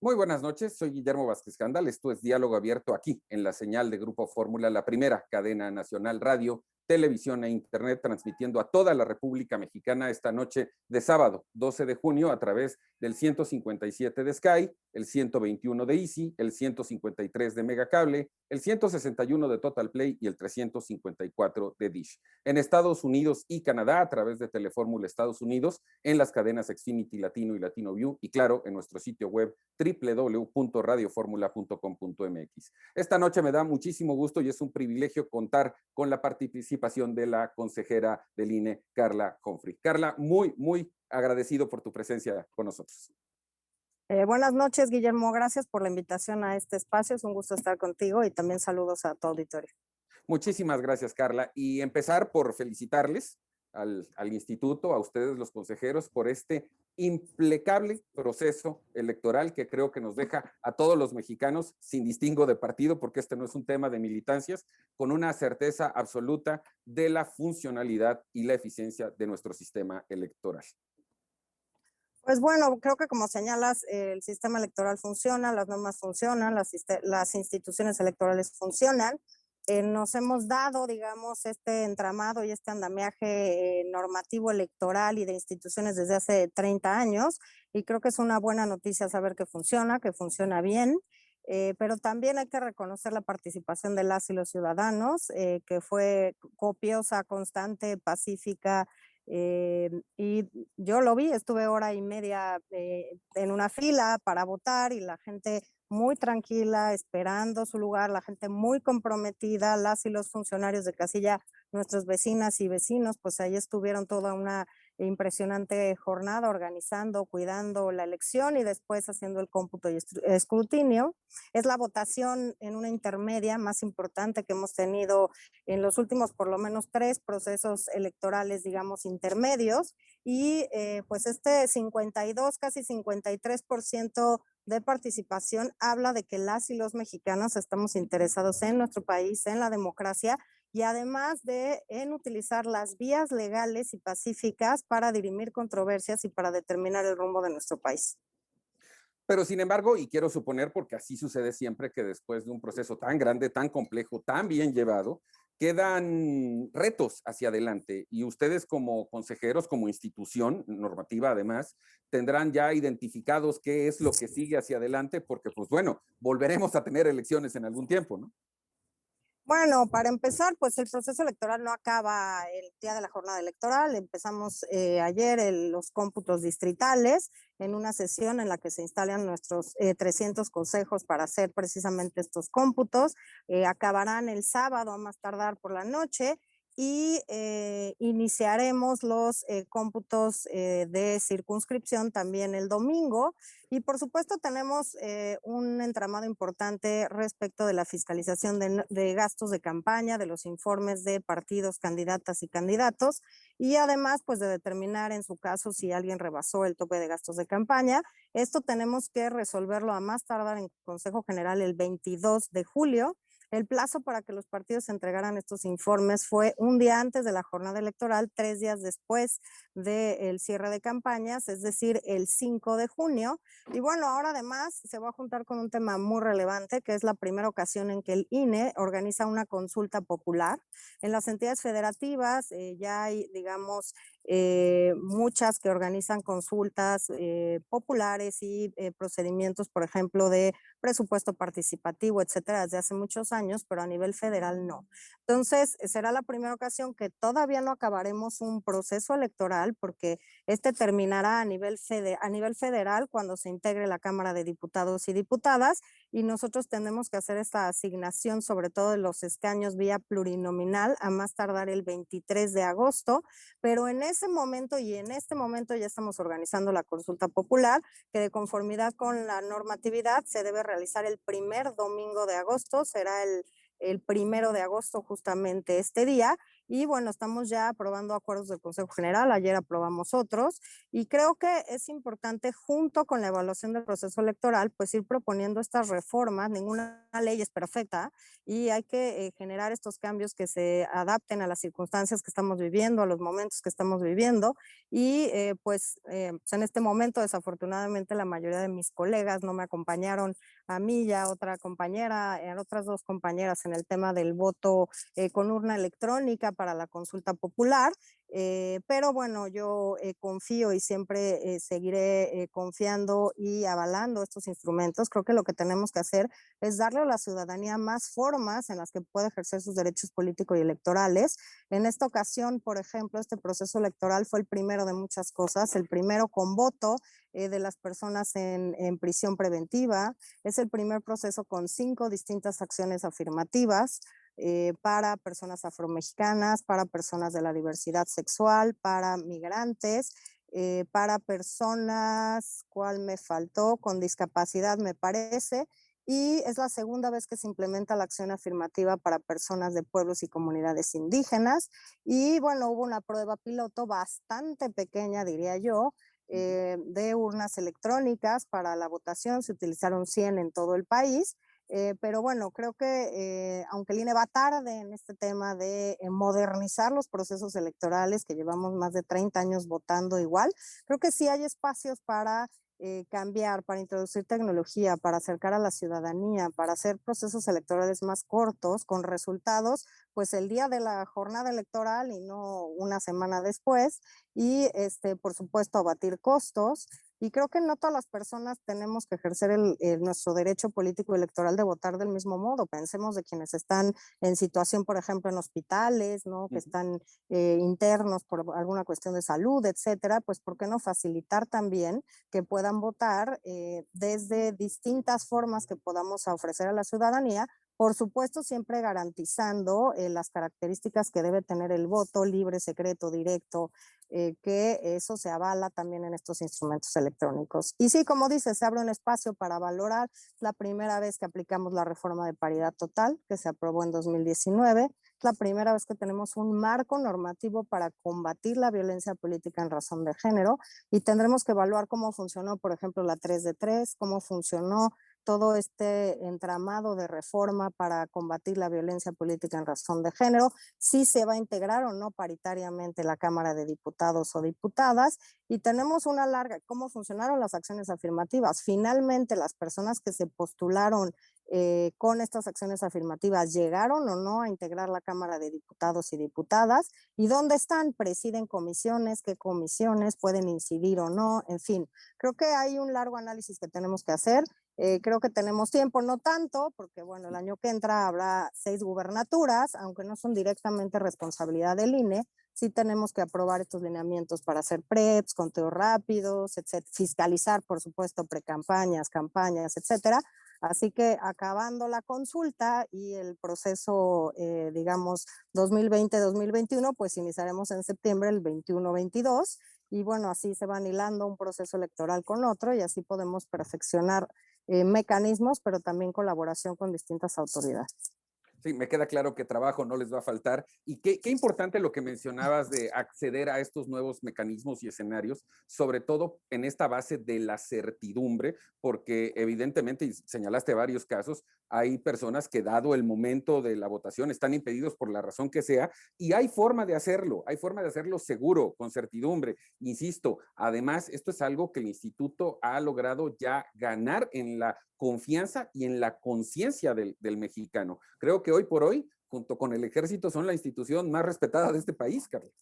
Muy buenas noches, soy Guillermo Vázquez Candal, esto es Diálogo Abierto aquí en la señal de Grupo Fórmula, la primera cadena nacional radio, televisión e internet, transmitiendo a toda la República Mexicana esta noche de sábado, 12 de junio, a través del 157 de Sky, el 121 de Easy, el 153 de Megacable, el 161 de Total Play y el 354 de Dish. En Estados Unidos y Canadá, a través de Telefórmula Estados Unidos, en las cadenas Xfinity Latino y Latino View, y claro, en nuestro sitio web www.radioformula.com.mx. Esta noche me da muchísimo gusto y es un privilegio contar con la participación de la consejera del INE, Carla Humphrey. Carla, muy agradecido por tu presencia con nosotros. Buenas noches, Guillermo. Gracias por la invitación a este espacio. Es un gusto estar contigo y también saludos a tu auditorio. Muchísimas gracias, Carla. Y empezar por felicitarles al instituto, a ustedes los consejeros, por este implacable proceso electoral que creo que nos deja a todos los mexicanos, sin distingo de partido, porque este no es un tema de militancias, con una certeza absoluta de la funcionalidad y la eficiencia de nuestro sistema electoral. Pues bueno, creo que como señalas, el sistema electoral funciona, las normas funcionan, las instituciones electorales funcionan. Nos hemos dado, digamos, este entramado y este andamiaje normativo electoral y de instituciones desde hace 30 años, y creo que es una buena noticia saber que funciona bien. Pero también hay que reconocer la participación de las y los ciudadanos, que fue copiosa, constante, pacífica, y yo lo vi, estuve hora y media en una fila para votar y la gente muy tranquila, esperando su lugar, la gente muy comprometida, las y los funcionarios de casilla, nuestros vecinas y vecinos, pues ahí estuvieron toda una impresionante jornada organizando, cuidando la elección y después haciendo el cómputo y escrutinio. Es la votación en una intermedia más importante que hemos tenido en los últimos por lo menos 3 procesos electorales, digamos, intermedios, y pues este 52, casi 53% de participación habla de que las y los mexicanos estamos interesados en nuestro país, en la democracia, y además de en utilizar las vías legales y pacíficas para dirimir controversias y para determinar el rumbo de nuestro país. Pero sin embargo, y quiero suponer, porque así sucede siempre, que después de un proceso tan grande, tan complejo, tan bien llevado, quedan retos hacia adelante y ustedes como consejeros, como institución normativa además, tendrán ya identificados qué es lo que sigue hacia adelante, porque pues bueno, volveremos a tener elecciones en algún tiempo, ¿no? Bueno, para empezar, pues el proceso electoral no acaba el día de la jornada electoral. Empezamos ayer los cómputos distritales en una sesión en la que se instalan nuestros 300 consejos para hacer precisamente estos cómputos. Acabarán el sábado a más tardar por la noche y iniciaremos los cómputos de circunscripción también el domingo. Y por supuesto tenemos un entramado importante respecto de la fiscalización de gastos de campaña, de los informes de partidos, candidatas y candidatos, y además pues de determinar en su caso si alguien rebasó el tope de gastos de campaña. Esto tenemos que resolverlo a más tardar en Consejo General el 22 de julio. El plazo para que los partidos entregaran estos informes fue un día antes de la jornada electoral, 3 días después del cierre de campañas, es decir, el 5 de junio. Y bueno, ahora además se va a juntar con un tema muy relevante, que es la primera ocasión en que el INE organiza una consulta popular. En las entidades federativas ya hay, digamos, muchas que organizan consultas populares y procedimientos, por ejemplo, de presupuesto participativo, etcétera, desde hace muchos años, pero a nivel federal no. Entonces, será la primera ocasión que todavía no acabaremos un proceso electoral, porque este terminará a nivel federal cuando se integre la Cámara de Diputados y Diputadas, y nosotros tenemos que hacer esta asignación, sobre todo de los escaños vía plurinominal, a más tardar el 23 de agosto, pero en ese momento y en este momento ya estamos organizando la consulta popular, que de conformidad con la normatividad se debe realizar el primer domingo de agosto, será el 1 de agosto justamente este día, y bueno, estamos ya aprobando acuerdos del Consejo General, ayer aprobamos otros, y creo que es importante junto con la evaluación del proceso electoral, pues ir proponiendo estas reformas. Ninguna ley es perfecta y hay que generar estos cambios que se adapten a las circunstancias que estamos viviendo, a los momentos que estamos viviendo, y pues en este momento desafortunadamente la mayoría de mis colegas no me acompañaron a mí y a otra compañera, a otras dos compañeras en el tema del voto con urna electrónica para la consulta popular. Pero bueno, yo confío y siempre seguiré confiando y avalando estos instrumentos. Creo que lo que tenemos que hacer es darle a la ciudadanía más formas en las que puede ejercer sus derechos políticos y electorales. En esta ocasión, por ejemplo, este proceso electoral fue el primero de muchas cosas, el primero con voto de las personas en prisión preventiva, es el primer proceso con 5 distintas acciones afirmativas, para personas afromexicanas, para personas de la diversidad sexual, para migrantes, para personas, ¿cuál me faltó? Con discapacidad, me parece. Y es la segunda vez que se implementa la acción afirmativa para personas de pueblos y comunidades indígenas. Y bueno, hubo una prueba piloto bastante pequeña, diría yo, de urnas electrónicas para la votación. Se utilizaron 100 en todo el país. Pero bueno, creo que aunque el INE va tarde en este tema de modernizar los procesos electorales, que llevamos más de 30 años votando igual, creo que sí hay espacios para cambiar, para introducir tecnología, para acercar a la ciudadanía, para hacer procesos electorales más cortos, con resultados, pues el día de la jornada electoral y no una semana después, y por supuesto abatir costos. Y creo que no todas las personas tenemos que ejercer nuestro derecho político y electoral de votar del mismo modo. Pensemos de quienes están en situación, por ejemplo, en hospitales, ¿no? Que están internos por alguna cuestión de salud, etcétera. Pues, ¿por qué no facilitar también que puedan votar desde distintas formas que podamos ofrecer a la ciudadanía? Por supuesto, siempre garantizando las características que debe tener el voto: libre, secreto, directo, que eso se avala también en estos instrumentos electrónicos. Y sí, como dice, se abre un espacio para valorar la primera vez que aplicamos la reforma de paridad total, que se aprobó en 2019, la primera vez que tenemos un marco normativo para combatir la violencia política en razón de género, y tendremos que evaluar cómo funcionó, por ejemplo, la 3 de 3, cómo funcionó todo este entramado de reforma para combatir la violencia política en razón de género, si se va a integrar o no paritariamente la Cámara de Diputados o Diputadas, y tenemos una larga, cómo funcionaron las acciones afirmativas. Finalmente, las personas que se postularon con estas acciones afirmativas, ¿llegaron o no a integrar la Cámara de Diputados y Diputadas? ¿Y dónde están? ¿Presiden comisiones? ¿Qué comisiones pueden incidir o no? En fin, creo que hay un largo análisis que tenemos que hacer. Creo que tenemos tiempo, no tanto, porque bueno, el año que entra habrá 6 gubernaturas, aunque no son directamente responsabilidad del INE. Sí tenemos que aprobar estos lineamientos para hacer preps, conteos rápidos, etcétera, fiscalizar, por supuesto, precampañas, campañas, etcétera. Así que acabando la consulta y el proceso, digamos, 2020-2021, pues iniciaremos en septiembre el 21-22, y bueno, así se van hilando un proceso electoral con otro, y así podemos perfeccionar mecanismos, pero también colaboración con distintas autoridades. Sí, me queda claro que trabajo no les va a faltar. Y qué importante lo que mencionabas de acceder a estos nuevos mecanismos y escenarios, sobre todo en esta base de la certidumbre, porque evidentemente, y señalaste varios casos, hay personas que dado el momento de la votación están impedidos por la razón que sea, y hay forma de hacerlo seguro, con certidumbre. Insisto, además, esto es algo que el instituto ha logrado ya ganar en la confianza y en la conciencia del mexicano. Creo que hoy por hoy, junto con el ejército, son la institución más respetada de este país, Carlos.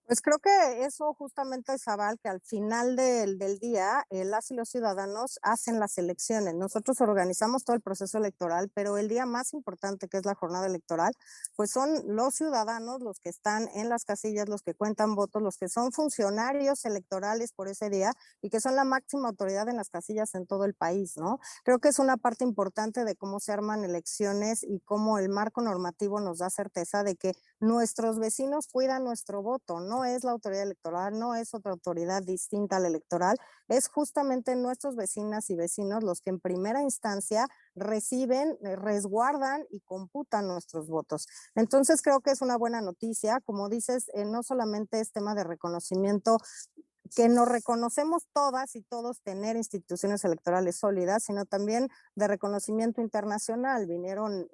Pues creo que eso justamente es aval, que al final del día las y los ciudadanos hacen las elecciones. Nosotros organizamos todo el proceso electoral, pero el día más importante, que es la jornada electoral, pues son los ciudadanos los que están en las casillas, los que cuentan votos, los que son funcionarios electorales por ese día y que son la máxima autoridad en las casillas en todo el país, ¿no? Creo que es una parte importante de cómo se arman elecciones y cómo el marco normativo nos da certeza de que nuestros vecinos cuidan nuestro voto, no no es la autoridad electoral, no es otra autoridad distinta a la electoral, es justamente nuestros vecinas y vecinos los que en primera instancia reciben, resguardan y computan nuestros votos. Entonces creo que es una buena noticia. Como dices, no solamente es tema de reconocimiento, que nos reconocemos todas y todos tener instituciones electorales sólidas, sino también de reconocimiento internacional. Vinieron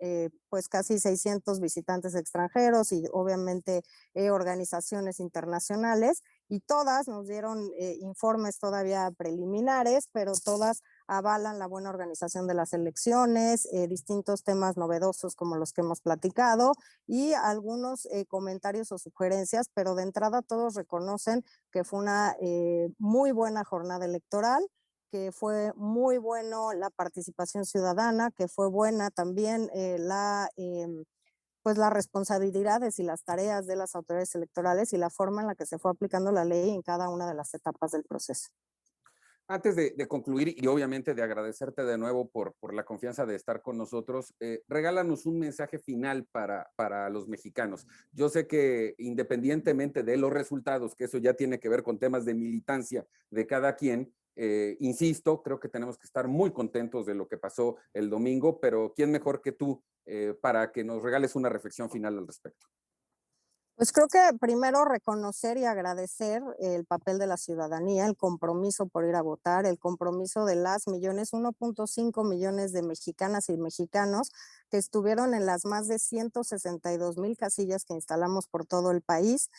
pues casi 600 visitantes extranjeros y obviamente organizaciones internacionales, y todas nos dieron informes todavía preliminares, pero todas avalan la buena organización de las elecciones, distintos temas novedosos como los que hemos platicado y algunos comentarios o sugerencias, pero de entrada todos reconocen que fue una muy buena jornada electoral, que fue muy bueno la participación ciudadana, que fue buena también pues las responsabilidades y las tareas de las autoridades electorales y la forma en la que se fue aplicando la ley en cada una de las etapas del proceso. Antes de concluir y obviamente de agradecerte de nuevo por la confianza de estar con nosotros, regálanos un mensaje final para los mexicanos. Yo sé que independientemente de los resultados, que eso ya tiene que ver con temas de militancia de cada quien, insisto, creo que tenemos que estar muy contentos de lo que pasó el domingo, pero ¿quién mejor que tú para que nos regales una reflexión final al respecto? Pues creo que primero reconocer y agradecer el papel de la ciudadanía, el compromiso por ir a votar, el compromiso de las millones, 1.5 millones de mexicanas y mexicanos que estuvieron en las más de 162,000 casillas que instalamos por todo el país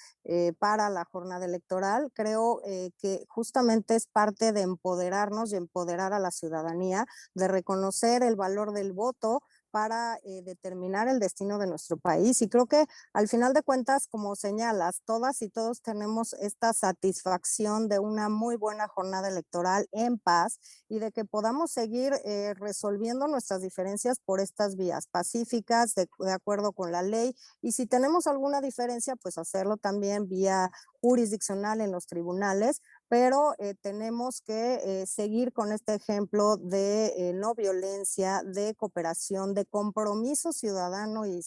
para la jornada electoral. Creo que justamente es parte de empoderarnos y empoderar a la ciudadanía, de reconocer el valor del voto para determinar el destino de nuestro país. Y creo que al final de cuentas, como señalas, todas y todos tenemos esta satisfacción de una muy buena jornada electoral en paz y de que podamos seguir resolviendo nuestras diferencias por estas vías pacíficas, de acuerdo con la ley. Y si tenemos alguna diferencia, pues hacerlo también vía jurisdiccional en los tribunales, pero tenemos que seguir con este ejemplo de no violencia, de cooperación, de compromiso ciudadano y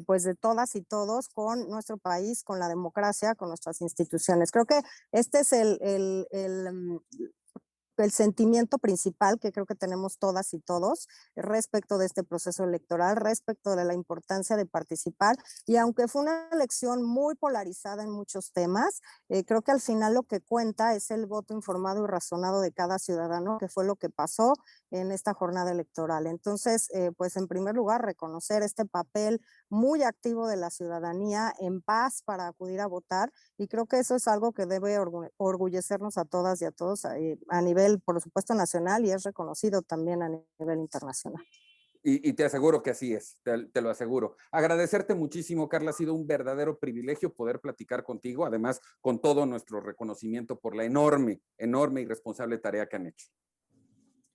pues de todas y todos con nuestro país, con la democracia, con nuestras instituciones. Creo que este es el sentimiento principal que creo que tenemos todas y todos respecto de este proceso electoral, respecto de la importancia de participar. Y aunque fue una elección muy polarizada en muchos temas, creo que al final lo que cuenta es el voto informado y razonado de cada ciudadano, que fue lo que pasó en esta jornada electoral. Entonces, pues en primer lugar, reconocer este papel muy activo de la ciudadanía en paz para acudir a votar, y creo que eso es algo que debe orgullecernos a todas y a todos a nivel, por supuesto, nacional, y es reconocido también a nivel internacional. Y te aseguro que así es, te lo aseguro. Agradecerte muchísimo, Carla, ha sido un verdadero privilegio poder platicar contigo, además con todo nuestro reconocimiento por la enorme, enorme y responsable tarea que han hecho.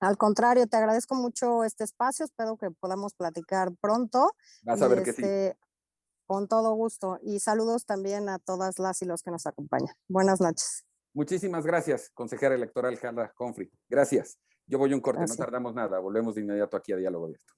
Al contrario, te agradezco mucho este espacio, espero que podamos platicar pronto Vas a y ver que sí. con todo gusto. Y saludos también a todas las y los que nos acompañan. Buenas noches. Muchísimas gracias, consejera electoral Carla Confri. Gracias. Yo voy a un corte, no Gracias. tardamos nada. Volvemos de inmediato aquí a Diálogo Abierto.